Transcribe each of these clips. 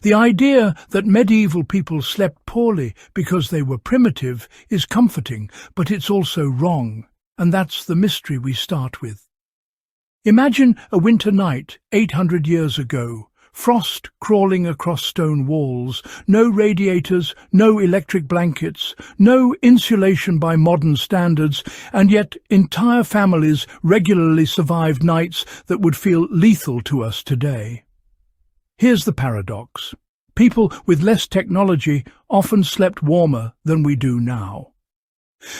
The idea that medieval people slept poorly because they were primitive is comforting, but it's also wrong, and that's the mystery we start with. Imagine a winter night 800 years ago, frost crawling across stone walls, no radiators, no electric blankets, no insulation by modern standards, and yet entire families regularly survived nights that would feel lethal to us today. Here's the paradox. People with less technology often slept warmer than we do now.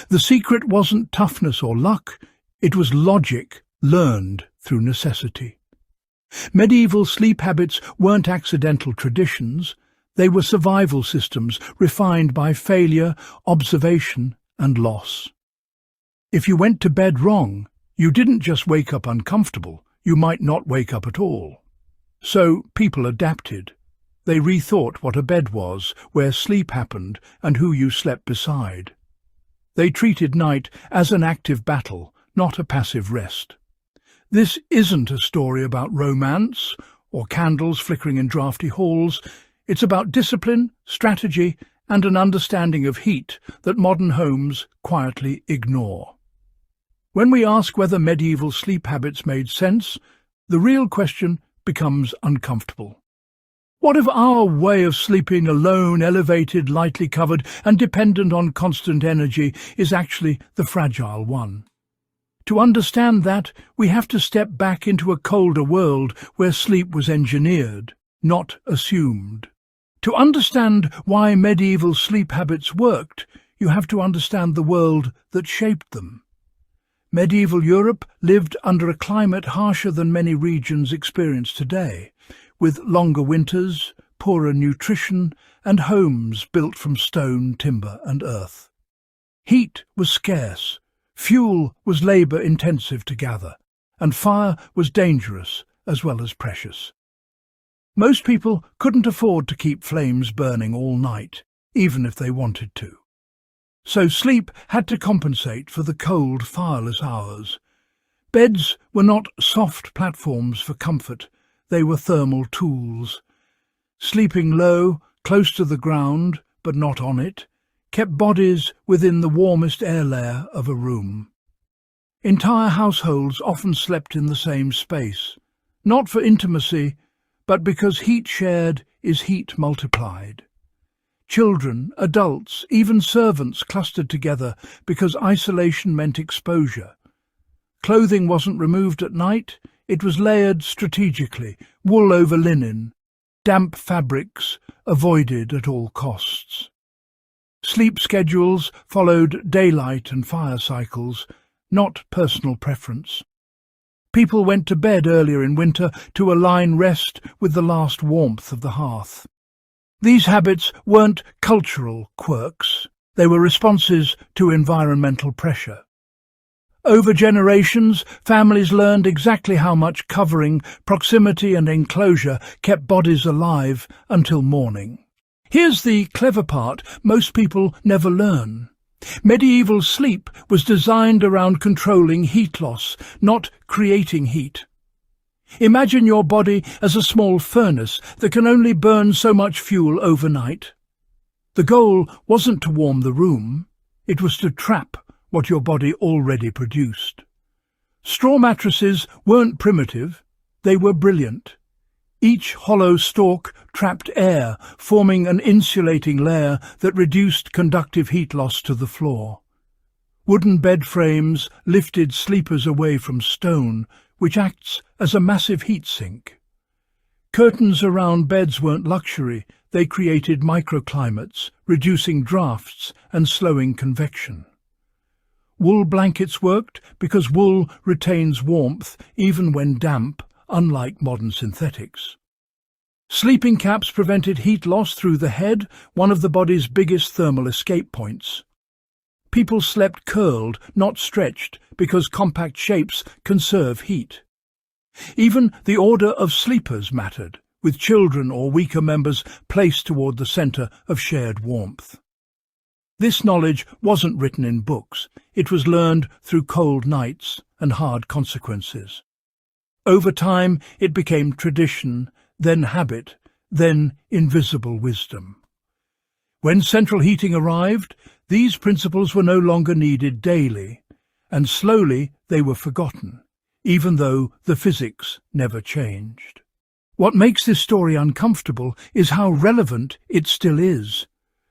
The secret wasn't toughness or luck, it was logic learned through necessity. Medieval sleep habits weren't accidental traditions, they were survival systems refined by failure, observation, and loss. If you went to bed wrong, you didn't just wake up uncomfortable, you might not wake up at all. So people adapted. They rethought what a bed was, where sleep happened, and who you slept beside. They treated night as an active battle, not a passive rest. This isn't a story about romance or candles flickering in drafty halls. It's about discipline, strategy, and an understanding of heat that modern homes quietly ignore. When we ask whether medieval sleep habits made sense, the real question becomes uncomfortable. What if our way of sleeping alone, elevated, lightly covered, and dependent on constant energy is actually the fragile one? To understand that, we have to step back into a colder world where sleep was engineered, not assumed. To understand why medieval sleep habits worked, you have to understand the world that shaped them. Medieval Europe lived under a climate harsher than many regions experience today, with longer winters, poorer nutrition, and homes built from stone, timber, and earth. Heat was scarce. Fuel was labour-intensive to gather, and fire was dangerous as well as precious. Most people couldn't afford to keep flames burning all night, even if they wanted to. So sleep had to compensate for the cold, fireless hours. Beds were not soft platforms for comfort, they were thermal tools. Sleeping low, close to the ground, but not on it, kept bodies within the warmest air layer of a room. Entire households often slept in the same space, not for intimacy, but because heat shared is heat multiplied. Children, adults, even servants clustered together because isolation meant exposure. Clothing wasn't removed at night, it was layered strategically, wool over linen, damp fabrics avoided at all costs. Sleep schedules followed daylight and fire cycles, not personal preference. People went to bed earlier in winter to align rest with the last warmth of the hearth. These habits weren't cultural quirks, they were responses to environmental pressure. Over generations, families learned exactly how much covering, proximity and enclosure kept bodies alive until morning. Here's the clever part most people never learn. Medieval sleep was designed around controlling heat loss, not creating heat. Imagine your body as a small furnace that can only burn so much fuel overnight. The goal wasn't to warm the room, it was to trap what your body already produced. Straw mattresses weren't primitive, they were brilliant. Each hollow stalk trapped air, forming an insulating layer that reduced conductive heat loss to the floor. Wooden bed frames lifted sleepers away from stone, which acts as a massive heat sink. Curtains around beds weren't luxury, they created microclimates, reducing drafts and slowing convection. Wool blankets worked because wool retains warmth even when damp, unlike modern synthetics. Sleeping caps prevented heat loss through the head, one of the body's biggest thermal escape points. People slept curled, not stretched, because compact shapes conserve heat. Even the order of sleepers mattered, with children or weaker members placed toward the centre of shared warmth. This knowledge wasn't written in books, it was learned through cold nights and hard consequences. Over time, it became tradition, then habit, then invisible wisdom. When central heating arrived, these principles were no longer needed daily, and slowly they were forgotten, even though the physics never changed. What makes this story uncomfortable is how relevant it still is.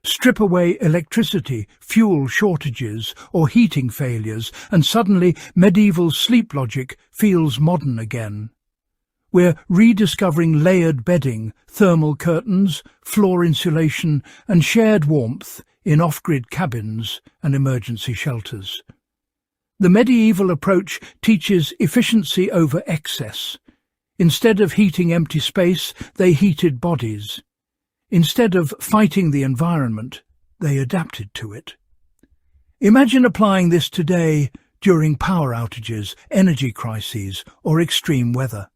Strip away electricity, fuel shortages, or heating failures, and suddenly medieval sleep logic feels modern again. We're rediscovering layered bedding, thermal curtains, floor insulation, and shared warmth in off-grid cabins and emergency shelters. The medieval approach teaches efficiency over excess. Instead of heating empty space, they heated bodies. Instead of fighting the environment, they adapted to it. Imagine applying this today during power outages, energy crises, or extreme weather.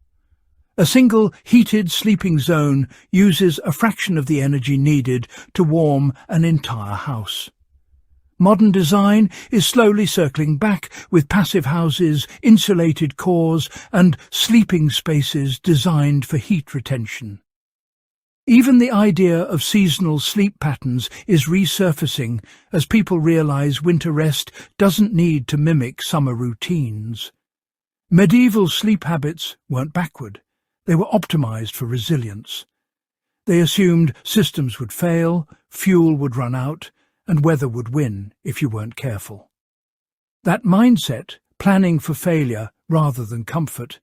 A single heated sleeping zone uses a fraction of the energy needed to warm an entire house. Modern design is slowly circling back with passive houses, insulated cores, and sleeping spaces designed for heat retention. Even the idea of seasonal sleep patterns is resurfacing as people realize winter rest doesn't need to mimic summer routines. Medieval sleep habits weren't backward. They were optimized for resilience. They assumed systems would fail, fuel would run out, and weather would win if you weren't careful. That mindset, planning for failure rather than comfort,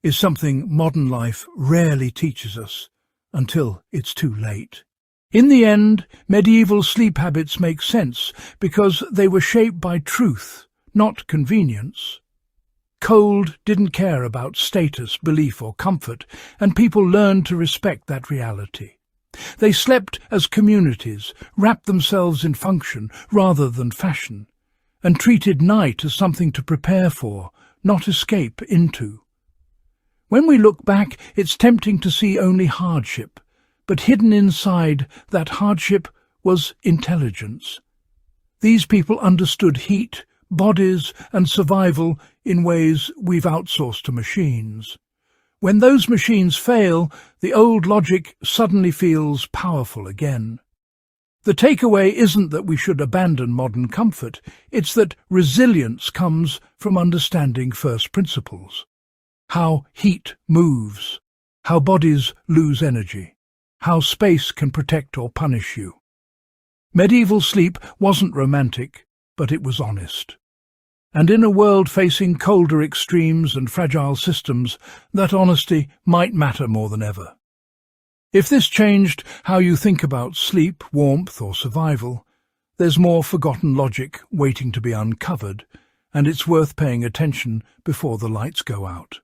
is something modern life rarely teaches us until it's too late. In the end, medieval sleep habits make sense because they were shaped by truth, not convenience. Cold didn't care about status, belief, or comfort, and people learned to respect that reality. They slept as communities, wrapped themselves in function rather than fashion, and treated night as something to prepare for, not escape into. When we look back, it's tempting to see only hardship, but hidden inside that hardship was intelligence. These people understood heat, bodies, and survival in ways we've outsourced to machines. When those machines fail, the old logic suddenly feels powerful again. The takeaway isn't that we should abandon modern comfort, it's that resilience comes from understanding first principles. How heat moves, how bodies lose energy, how space can protect or punish you. Medieval sleep wasn't romantic, but it was honest. And in a world facing colder extremes and fragile systems, that honesty might matter more than ever. If this changed how you think about sleep, warmth, or survival, there's more forgotten logic waiting to be uncovered, and it's worth paying attention before the lights go out.